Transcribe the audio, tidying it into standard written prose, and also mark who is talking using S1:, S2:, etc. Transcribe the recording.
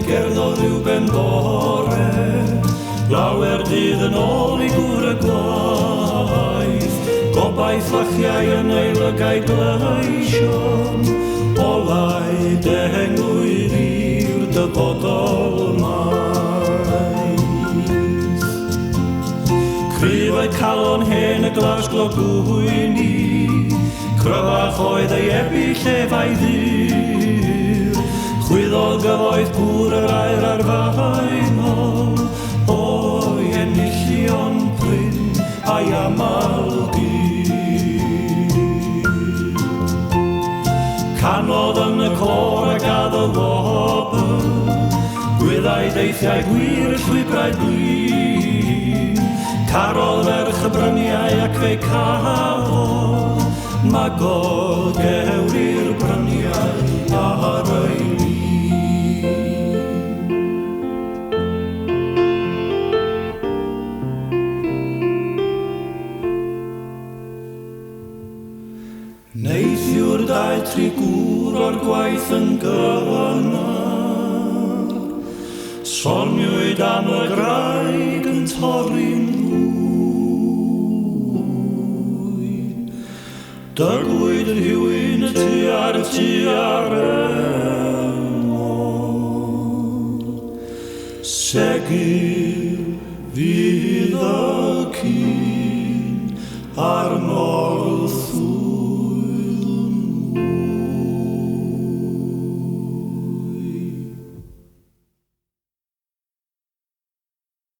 S1: gerddodd rhyw ben bore, lawer dydd yn ôl i gŵr y gwaith, gobaith fachiau yn eilygau gleision, olau dehengwyr i'r dyfodol maith. Cryfau calon hen y glas glogwyni, cryfach oedd ei ebyll efau ddyr, chwyddodd gyfoeth gŵr yr air ar faenol, o'i enillion pryn a'i amal gyr. Canodd yn y cor ag ad y wobr, gwyddau deithiau gwir y llwybrau blin, carodd ferch y bryniau ac fe cafodd, magod gewri'r bryniau ar ei lun. Neithiwr dau tri gŵr o'r gwaith yn gynnar, soniwyd am y graig yn torri'n hwy. Dygwyd y rhywun y tu ar emor, segur fydd y cyn arno.